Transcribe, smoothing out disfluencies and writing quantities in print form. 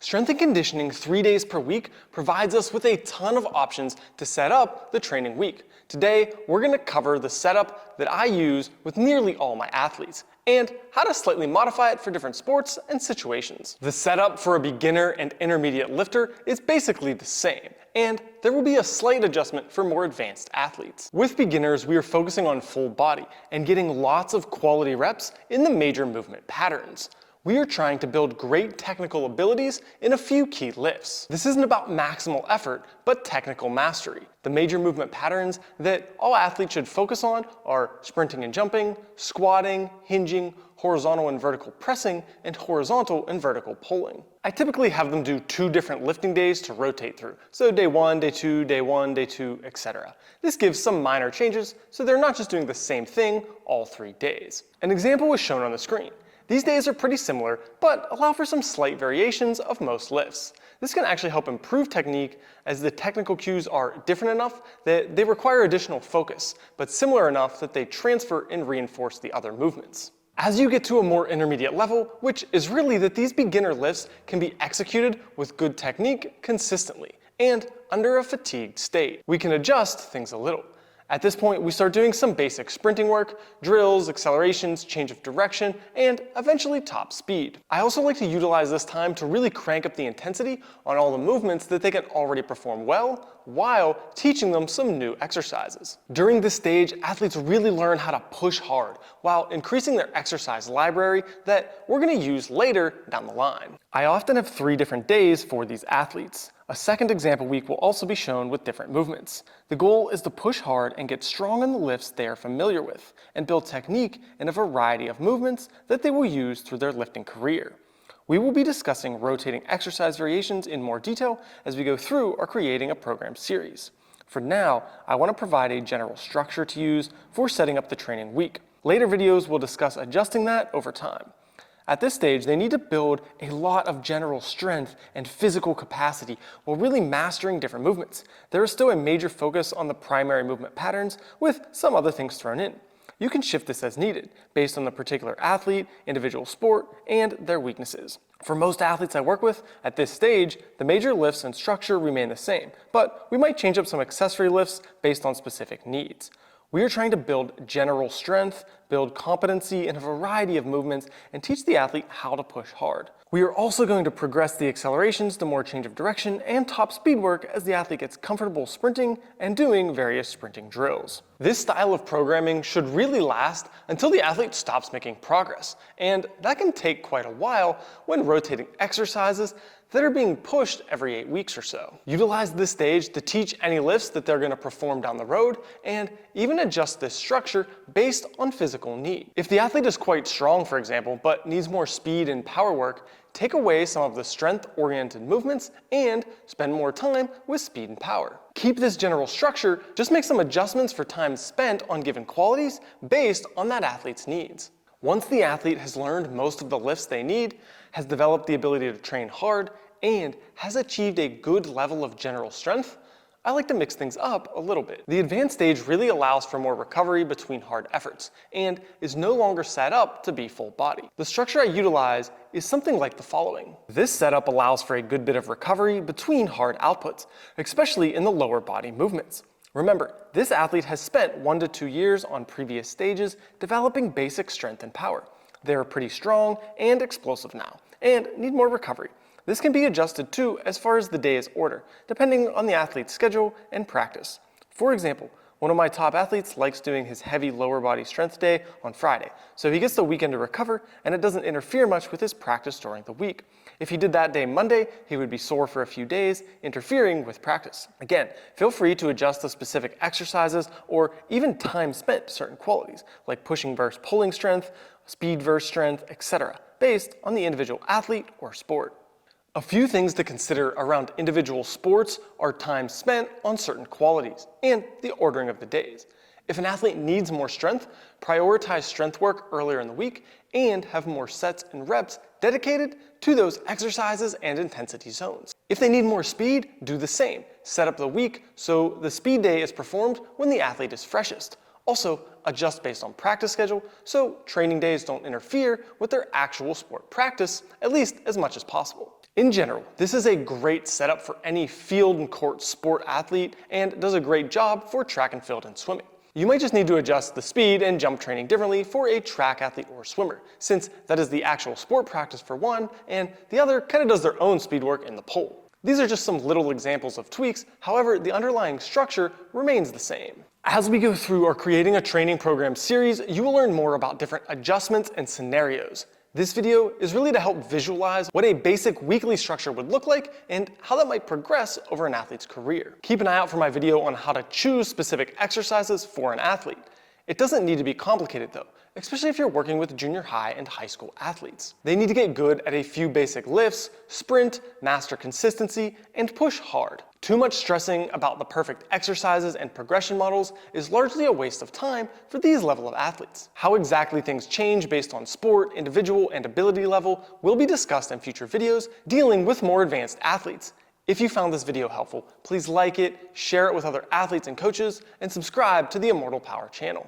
Strength and conditioning 3 days per week provides us with a ton of options to set up the training week. Today, we're going to cover the setup that I use with nearly all my athletes and how to slightly modify it for different sports and situations. The setup for a beginner and intermediate lifter is basically the same, and there will be a slight adjustment for more advanced athletes. With beginners, we are focusing on full body and getting lots of quality reps in the major movement patterns. We are trying to build great technical abilities in a few key lifts. This isn't about maximal effort, but technical mastery. The major movement patterns that all athletes should focus on are sprinting and jumping, squatting, hinging, horizontal and vertical pressing, and horizontal and vertical pulling. I typically have them do 2 different lifting days to rotate through. So day 1, day 2, day 1, day 2, etc. This gives some minor changes, so they're not just doing the same thing all 3 days. An example is shown on the screen. These days are pretty similar, but allow for some slight variations of most lifts. This can actually help improve technique as the technical cues are different enough that they require additional focus, but similar enough that they transfer and reinforce the other movements. As you get to a more intermediate level, which is really that these beginner lifts can be executed with good technique consistently and under a fatigued state, we can adjust things a little. At this point, we start doing some basic sprinting work, drills, accelerations, change of direction, and eventually top speed. I also like to utilize this time to really crank up the intensity on all the movements that they can already perform well, while teaching them some new exercises. During this stage, athletes really learn how to push hard, while increasing their exercise library that we're going to use later down the line. I often have 3 different days for these athletes. A second example week will also be shown with different movements. The goal is to push hard and get strong in the lifts they are familiar with, and build technique in a variety of movements that they will use through their lifting career. We will be discussing rotating exercise variations in more detail as we go through our Creating a Program series. For now, I want to provide a general structure to use for setting up the training week. Later videos will discuss adjusting that over time. At this stage, they need to build a lot of general strength and physical capacity while really mastering different movements. There is still a major focus on the primary movement patterns with some other things thrown in. You can shift this as needed, based on the particular athlete, individual sport, and their weaknesses. For most athletes I work with, at this stage, the major lifts and structure remain the same, but we might change up some accessory lifts based on specific needs. We are trying to build general strength, build competency in a variety of movements, and teach the athlete how to push hard. We are also going to progress the accelerations to more change of direction and top speed work as the athlete gets comfortable sprinting and doing various sprinting drills. This style of programming should really last until the athlete stops making progress, and that can take quite a while when rotating exercises that are being pushed every 8 weeks or so. Utilize this stage to teach any lifts that they're going to perform down the road, and even adjust this structure based on physical need. If the athlete is quite strong, for example, but needs more speed and power work, take away some of the strength-oriented movements and spend more time with speed and power. Keep this general structure, just make some adjustments for time spent on given qualities based on that athlete's needs. Once the athlete has learned most of the lifts they need, has developed the ability to train hard, and has achieved a good level of general strength, I like to mix things up a little bit. The advanced stage really allows for more recovery between hard efforts, and is no longer set up to be full body. The structure I utilize is something like the following. This setup allows for a good bit of recovery between hard outputs, especially in the lower body movements. Remember, this athlete has spent 1 to 2 years on previous stages developing basic strength and power. They are pretty strong and explosive now, and need more recovery. This can be adjusted too as far as the day's order, depending on the athlete's schedule and practice. For example, one of my top athletes likes doing his heavy lower body strength day on Friday, so he gets the weekend to recover and it doesn't interfere much with his practice during the week. If he did that day Monday, he would be sore for a few days, interfering with practice. Again, feel free to adjust the specific exercises or even time spent to certain qualities, like pushing versus pulling strength, speed versus strength, etc., based on the individual athlete or sport. A few things to consider around individual sports are time spent on certain qualities and the ordering of the days. If an athlete needs more strength, prioritize strength work earlier in the week and have more sets and reps dedicated to those exercises and intensity zones. If they need more speed, do the same. Set up the week so the speed day is performed when the athlete is freshest. Also, adjust based on practice schedule so training days don't interfere with their actual sport practice, at least as much as possible. In general, this is a great setup for any field and court sport athlete and does a great job for track and field and swimming. You might just need to adjust the speed and jump training differently for a track athlete or swimmer, since that is the actual sport practice for one, and the other kind of does their own speed work in the pole. These are just some little examples of tweaks, however, the underlying structure remains the same. As we go through our Creating a Training Program series, you will learn more about different adjustments and scenarios. This video is really to help visualize what a basic weekly structure would look like and how that might progress over an athlete's career. Keep an eye out for my video on how to choose specific exercises for an athlete. It doesn't need to be complicated though, especially if you're working with junior high and high school athletes. They need to get good at a few basic lifts, sprint, master consistency, and push hard. Too much stressing about the perfect exercises and progression models is largely a waste of time for these level of athletes. How exactly things change based on sport, individual, and ability level will be discussed in future videos dealing with more advanced athletes. If you found this video helpful, please like it, share it with other athletes and coaches, and subscribe to the Immortal Power channel.